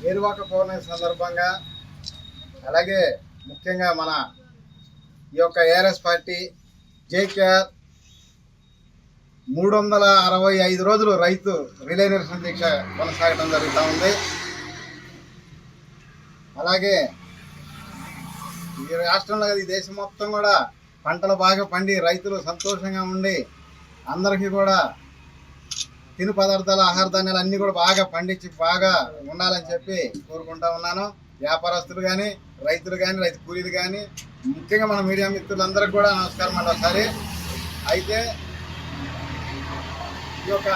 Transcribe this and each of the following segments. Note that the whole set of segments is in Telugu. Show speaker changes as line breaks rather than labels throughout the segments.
ఏరువాక పౌర్ణమి సందర్భంగా అలాగే ముఖ్యంగా మన ఈ యొక్క ఏఆర్ఎస్ పార్టీ జేకేఆర్ 365 రోజులు రైతు రిలే నిరసన దీక్ష కొనసాగడం జరుగుతూ ఉంది. అలాగే ఈ రాష్ట్రంలో ఈ దేశం మొత్తం కూడా పంటలు బాగా పండి రైతులు సంతోషంగా ఉండి అందరికీ కూడా తిను పదార్థాలు ఆహార ధాన్యాలు అన్నీ కూడా బాగా పండించి బాగా ఉండాలని చెప్పి కోరుకుంటా ఉన్నాను. వ్యాపారస్తులు కానీ రైతులు కానీ రైతు కూలీలు కానీ ముఖ్యంగా మన మీడియా మిత్రులందరికీ కూడా నమస్కారం అండి. ఒకసారి అయితే ఈ యొక్క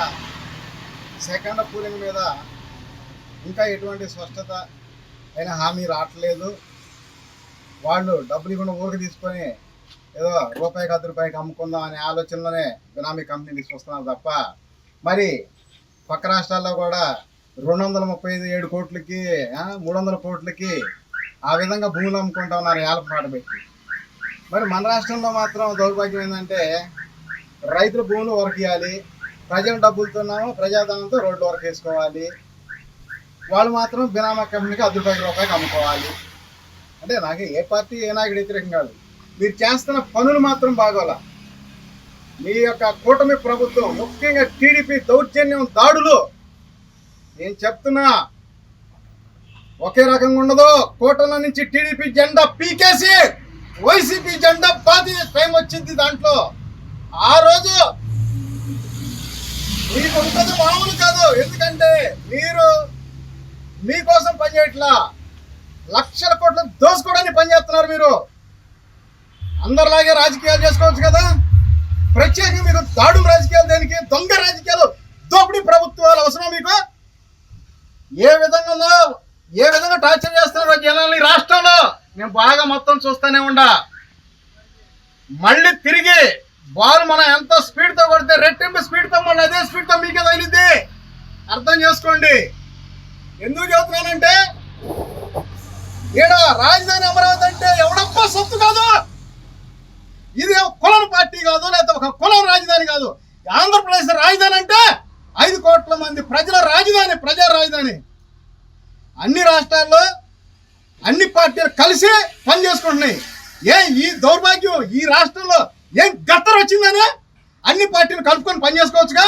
సెకండ్ పూలింగ్ మీద ఇంకా ఎటువంటి స్పష్టత అయిన హామీ రావట్లేదు. వాళ్ళు డబ్బులు ఇవ్వకుండా ఊరికి తీసుకొని ఏదో రూపాయికి 10 రూపాయలకి అమ్ముకుందాం అనే ఆలోచనలోనే బినామీ కంపెనీ తీసుకొస్తున్నారు తప్ప మరి పక్క రాష్ట్రాల్లో కూడా 237 కోట్లకి 300 కోట్లకి ఆ విధంగా భూములు అమ్ముకుంటా ఉన్నారు ఏలపాట పెట్టి. మరి మన రాష్ట్రంలో మాత్రం దౌర్భాగ్యం ఏంటంటే రైతుల భూములు వరకేయాలి, ప్రజల డబ్బులతోనేమో ప్రజాధనంతో రోడ్లు వరకు వేసుకోవాలి, వాళ్ళు మాత్రం బినామా కంపెనీకి 10 రూపాయలకి అమ్ముకోవాలి. అంటే నాకు ఏ పార్టీ ఏ నాయకుడు వ్యతిరేకం కాదు, మీరు చేస్తున్న పనులు మాత్రం బాగోలా. మీ యొక్క కూటమి ప్రభుత్వం ముఖ్యంగా టీడీపీ దౌర్జన్యం దాడులు నేను చెప్తున్నా ఒకే రకంగా ఉండదు. కూటమి నుంచి టీడీపీ జెండా పీకేసి వైసీపీ జెండా పాతి టైం వచ్చింది. దాంట్లో ఆ రోజు మీకు ఉంటుంది మామూలు కాదు. ఎందుకంటే మీరు మీకోసం పనిచేయట్లా, లక్షల కోట్లు దోసుకోవడానికి పనిచేస్తున్నారు. మీరు అందరిలాగే రాజకీయాలు చేసుకోవచ్చు కదా, ప్రత్యేకంగా మీకు దాడులు రాజకీయాలు దేనికి? దొంగ రాజకీయాలు, దోపిడీ ప్రభుత్వాలు అవసరం మీకు? ఏ విధంగా టార్చర్ చేస్తున్నారు జనాలు ఈ రాష్ట్రంలో నేను బాగా మొత్తం చూస్తూనే ఉండా. మళ్ళీ తిరిగి బాల్ మనం ఎంత స్పీడ్తో కొడితే రెట్టింపు స్పీడ్తో మళ్ళీ అదే స్పీడ్తో మీకే తగిలిద్ది. అర్థం చేసుకోండి. ఎందుకు చెబుతున్నానంటే ఈడ రాజధాని అమరావతి అంటే ఎవడప్ప సొత్తు కాదు, ఇది కులం పార్టీ కాదు, లేకపోతే ఒక కులం రాజధాని కాదు. ఆంధ్రప్రదేశ్ రాజధాని అంటే 5 కోట్ల మంది ప్రజల రాజధాని, ప్రజా రాజధాని. అన్ని రాష్ట్రాల్లో అన్ని పార్టీలు కలిసి పని చేసుకుంటున్నాయి. ఈ దౌర్భాగ్యం ఈ రాష్ట్రంలో ఏం గత్తర వచ్చిందని అన్ని పార్టీలు కలుపుకొని పని చేసుకోవచ్చుగా.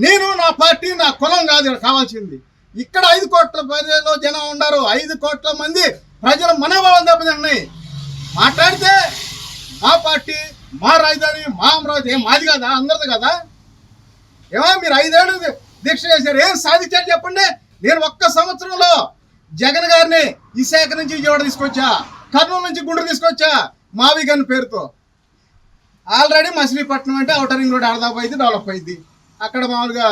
నేను నా పార్టీ నా కులం కాదు కావాల్సింది. ఇక్కడ 5 కోట్ల ప్రజల్లో జనం ఉన్నారు, 5 కోట్ల మంది ప్రజల మనోభావాలు దెబ్బతిన్నాయి. మాట్లాడితే మా పార్టీ మా రాజధాని మా అమరావతి ఏం మాది కదా, అందరిది కదా. ఏమో మీరు 5 ఏళ్ళు దీక్ష చేశారు, ఏం సాధించారు చెప్పండి. నేను ఒక్క సంవత్సరంలో జగన్ గారిని విశాఖ నుంచి విజయవాడ తీసుకొచ్చా, కర్నూలు నుంచి గుంటూరు తీసుకొచ్చా మావిగన్ పేరుతో. ఆల్రెడీ మచిలీపట్నం అంటే ఔటర్ రింగ్ రోడ్ ఆడదాపు అయితే డెవలప్ అయింది. అక్కడ మామూలుగా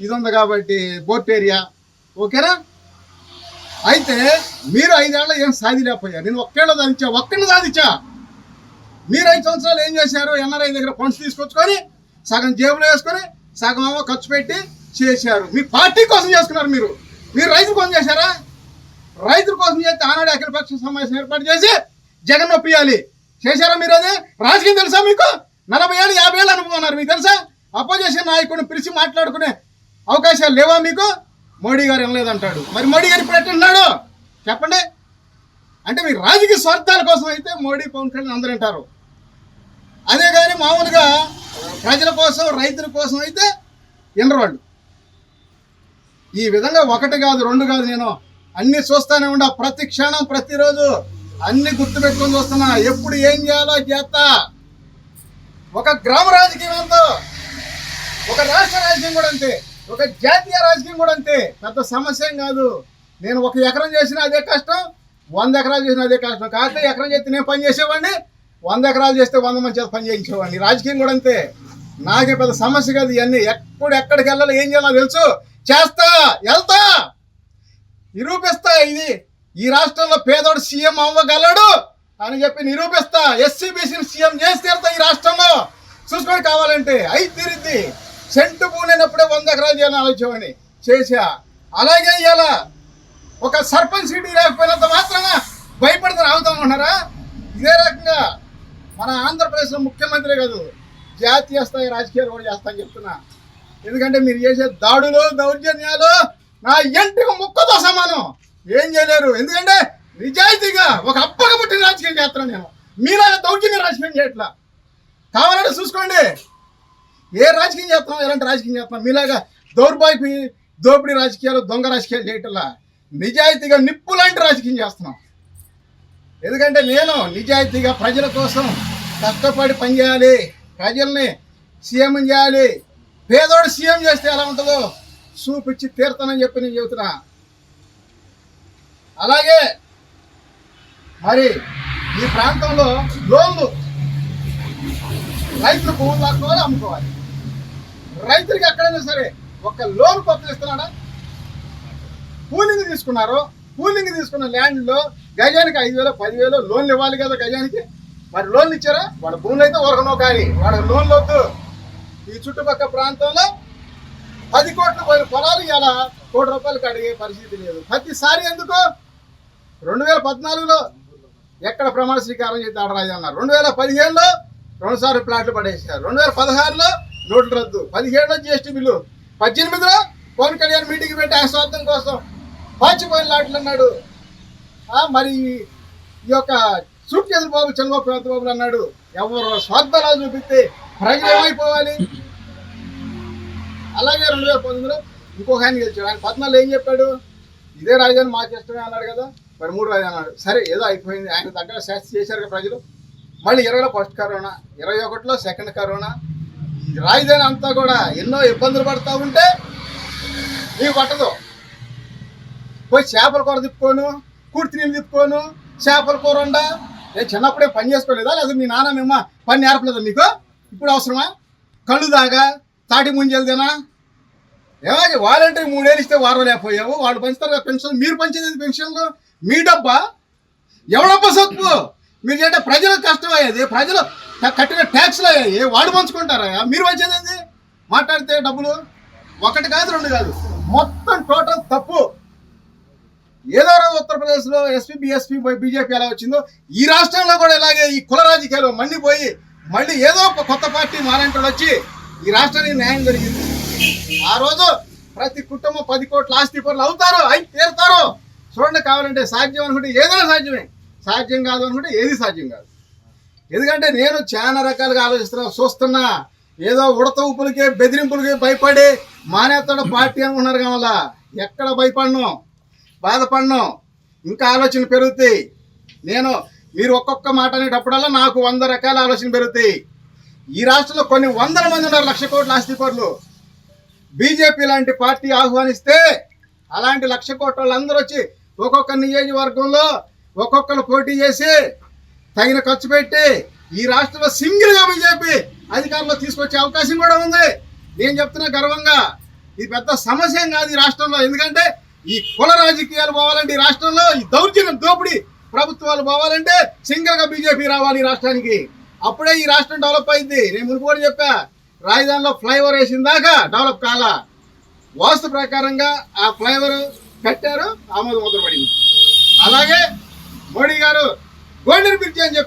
ఇది ఉంది కాబట్టి పోర్ట్ ఏరియా ఓకేనా. అయితే మీరు 5 ఏళ్ళ ఏం సాధిలేకపోయారు, నేను ఒక్కడిని సాధించా. మీరు 5 సంవత్సరాలు ఏం చేశారు? ఎన్ఆర్ఐ దగ్గర ఫండ్స్ తీసుకొచ్చుకొని సగం జేబులో వేసుకొని సగం ఏమో ఖర్చు పెట్టి చేశారు. మీ పార్టీ కోసం చేసుకున్నారు. మీరు రైతుల కోసం చేశారా? రైతుల కోసం చేస్తే ఆనాడు అఖిలపక్ష సమావేశం ఏర్పాటు చేసి జగన్ ఒప్పియాలి చేశారా? మీరు అది రాజకీయం తెలుసా మీకు? 40 ఏళ్ళు 50 ఏళ్ళు అనుకున్నారు. మీకు తెలుసా? అపోజిషన్ నాయకుడిని పిలిచి మాట్లాడుకునే అవకాశాలు లేవా మీకు? మోడీ గారు వినలేదంటాడు. మరి మోడీ గారు ఇప్పుడు ఎట్టున్నాడు చెప్పండి. అంటే మీరు రాజకీయ స్వార్థాల కోసం అయితే మోడీ పవన్ కళ్యాణ్ అందరూ అంటారు. అదే కానీ మామూలుగా ప్రజల కోసం రైతుల కోసం అయితే వినరు వాళ్ళు. ఈ విధంగా 1 కాదు 2 కాదు, నేను అన్ని చూస్తూనే ఉండా. ప్రతి క్షణం ప్రతిరోజు అన్ని గుర్తు పెట్టుకొని చూస్తున్నా. ఎప్పుడు ఏం చేయాలో చేస్తా. ఒక గ్రామ రాజకీయం ఎంతో, ఒక రాష్ట్ర రాజకీయం కూడా అంతే, ఒక జాతీయ రాజకీయం కూడా అంతే. పెద్ద సమస్య ఏం కాదు. నేను 1 ఎకరం చేసినా అదే కష్టం, 100 ఎకరాలు చేసినా అదే కష్టం. కాకపోతే ఎకరం చేస్తే నేను పని చేసేవాడిని, 100 ఎకరాలు చేస్తే 100 మంది చేత పని చేయించేవాడిని. రాజకీయం కూడా అంతే. నాకే పెద్ద సమస్య కాదు ఇవన్నీ. ఎక్కడికి వెళ్ళాలో ఏం చేయాలో తెలుసు, చేస్తా, వెళ్తా, నిరూపిస్తా. ఇది ఈ రాష్ట్రంలో పేదోడు సీఎం అవ్వగలడు అని చెప్పి నిరూపిస్తా. ఎస్సీబీసీని సీఎం చేసి తీరుతా ఈ రాష్ట్రంలో. చూసుకొని కావాలంటే అయితే తీరిద్ది. సెంటు పూనైనప్పుడే 100 ఎకరాలు చేయాలని ఆలోచించేవాడిని, చేశా. అలాగే ఇలా ఒక సర్పంచ్ సీటు లేకపోయినంత మాత్రాన భయపడితే రావుతామన్నారా? ఇదే రకంగా మన ఆంధ్రప్రదేశ్లో ముఖ్యమంత్రి కాదు, జాతీయ స్థాయి రాజకీయాలు కూడా చేస్తామని చెప్తున్నా. ఎందుకంటే మీరు చేసే దాడులు దౌర్జన్యాలు నా ఎంటికి ముక్కతో సమానం. ఏం చేయలేరు. ఎందుకంటే నిజాయితీగా ఒక అప్పగా పుట్టిన రాజకీయం చేస్తున్నాను నేను. మీలాగా దౌర్జన్య రాజకీయం చేయట్లా. కావాలంటే చూసుకోండి ఏ రాజకీయం చేస్తున్నాం, ఎలాంటి రాజకీయం చేస్తున్నాం. మీలాగా దౌర్భాగ్య దోపిడీ రాజకీయాలు, దొంగ రాజకీయాలు చేయటంలా నిజాయితీగా నిప్పు లాంటి రాజకీయం చేస్తున్నాం. ఎందుకంటే నేను నిజాయితీగా ప్రజల కోసం కష్టపడి పనిచేయాలి, ప్రజల్ని సీఎం చేయాలి. పేదోడు సీఎం చేస్తే ఎలా ఉంటుందో చూపించి తీరుతానని చెప్పి నేను చెబుతున్నా. అలాగే మరి ఈ ప్రాంతంలో లోన్లు రైతులు భూములు లాక్కోవాలి, అమ్ముకోవాలి. రైతులకి ఎక్కడైనా సరే ఒక లోన్ కొత్త ఇస్తున్నాడా? కూలింగ్ తీసుకున్నారు. కూలింగ్ తీసుకున్న ల్యాండ్లో గజానికి 5,000 10,000 లోన్లు ఇవ్వాలి కదా గజానికి. మరి లోన్లు ఇచ్చారా? వాడు భూములు అయితే ఊరకనో కానీ వాడు లోన్లు వద్దు. ఈ చుట్టుపక్కల ప్రాంతంలో 10 కోట్ల పోయిన పొలాలు ఇలా ₹1 కోటి అడిగే పరిస్థితి లేదు. ప్రతిసారి ఎందుకు 2014లో ఎక్కడ ప్రమాణ స్వీకారం చేసి ఆడరాజు అన్నారు. 2015లో 2 సార్లు ప్లాట్లు పడేసారు. 2016లో నోట్లు రద్దు, 17లో GST బిల్లు, 18లో పవన్ కళ్యాణ్ మీటింగ్ పెట్టి ఆ స్వార్థం కోసం పాచిపోయిన లాట్లు అన్నాడు. మరి ఈ యొక్క సూట్ కేసులు బాబు చంద్రబాబు పెద్దబాబులు అన్నాడు. ఎవరు స్వార్థాలు చూపిస్తే ప్రజలు ఏమైపోవాలి? అలాగే 2019లో ఇంకొక ఆయన గెలిచాడు. ఆయన 14లో ఏం చెప్పాడు? ఇదే రాజధాని మాకు ఇష్టమే అన్నాడు కదా. మరి 3 రాజధాని అన్నాడు. సరే ఏదో అయిపోయింది, ఆయన దగ్గర శాస్త్రి చేశారు కదా ప్రజలు. మళ్ళీ 20లో ఫస్ట్ కరోనా, 21లో సెకండ్ కరోనా. ఈ రాజధాని అంతా కూడా ఎన్నో ఇబ్బందులు పడుతూ ఉంటే నీకు పట్టదు. పోయి చేపల కూర తిప్పుకోను, కుర్తి నీళ్ళు తిప్పుకోను, చేపల కూర వండా. నేను చిన్నప్పుడే పని చేసుకోలేదా? లేదా మీ నాన్న మేమ పని నేర్పలేదా మీకు? ఇప్పుడు అవసరమా? కళ్ళు దాగా తాటి ముంజలదేనా? ఏమాది వాలంటీర్ 3 ఏళ్ళు ఇస్తే వారలేకపోయావు. వాళ్ళు పంచుతారు కదా పెన్షన్. మీరు పంచేది పెన్షన్లు మీ డబ్బా, ఎవడబ్బా సొత్తు? మీరు చేస్తే ప్రజలకు కష్టం అయ్యేది, ప్రజలు కట్టిన ట్యాక్స్లు అయ్యాయి, వాడు పంచుకుంటారా? మీరు పంచేది మాట్లాడితే డబ్బులు 1 కాదు 2 కాదు, మొత్తం టోటల్ తప్పు. ఏదో రోజు ఉత్తరప్రదేశ్లో ఎస్పీ బీఎస్పీ బీజేపీ ఎలా వచ్చిందో ఈ రాష్ట్రంలో కూడా ఇలాగే ఈ కుల రాజకీయాలు మండిపోయి మళ్ళీ ఏదో ఒక కొత్త పార్టీ మాలంటోడు వచ్చి ఈ రాష్ట్రానికి న్యాయం జరిగింది. ఆ రోజు ప్రతి కుటుంబం 10 కోట్ల ఆస్తి పనులు అవుతారు, అయి తీరుతారు. చూడండి, కావాలంటే సాధ్యం అనుకుంటే ఏదైనా సాధ్యమే, సాధ్యం కాదు అనుకుంటే ఏది సాధ్యం కాదు. ఎందుకంటే నేను చాలా రకాలుగా చూస్తున్నా. ఏదో ఉడత ఊపులకి బెదిరింపులకి భయపడి మానేస్తాడు పార్టీ అనుకున్నారు కావాలా. ఎక్కడ భయపడను, బాధపడను, ఇంకా ఆలోచన పెరుగుతాయి. మీరు ఒక్కొక్క మాట అనేటప్పుడల్లా నాకు 100 రకాల ఆలోచన పెరుగుతాయి. ఈ రాష్ట్రంలో కొన్ని 100 మంది ఉన్నారు 1,00,000 కోట్ల ఆస్తిపరులు. బీజేపీ లాంటి పార్టీ ఆహ్వానిస్తే అలాంటి 1,00,000 కోట్ల వాళ్ళందరూ వచ్చి ఒక్కొక్క నియోజకవర్గంలో ఒక్కొక్కరు పోటీ చేసి తగిన ఖర్చు పెట్టి ఈ రాష్ట్రంలో సింగిల్గా బీజేపీ అధికారంలో తీసుకొచ్చే అవకాశం కూడా ఉంది. నేను చెప్తున్నా గర్వంగా, ఇది పెద్ద సమస్య ఏం కాదు ఈ రాష్ట్రంలో. ఎందుకంటే ఈ కుల రాజకీయాలు పోవాలంటే ఈ రాష్ట్రంలో, ఈ దౌర్జన్యం దోపిడీ ప్రభుత్వాలు పోవాలంటే సింగిల్గా బీజేపీ రావాలి ఈ రాష్ట్రానికి. అప్పుడే ఈ రాష్ట్రం డెవలప్ అయింది. నేను మునుపు కూడా చెప్పా, రాజధానిలో ఫ్లైఓవర్ వేసిన దాకా డెవలప్ కాలా. వాస్తు ప్రకారంగా ఆ ఫ్లైఓవర్ కట్టారు, ఆమోద ముద్ర పడింది. అలాగే మోడీ గారు గోల్డెన్ బ్రిడ్జ్ అని చెప్పి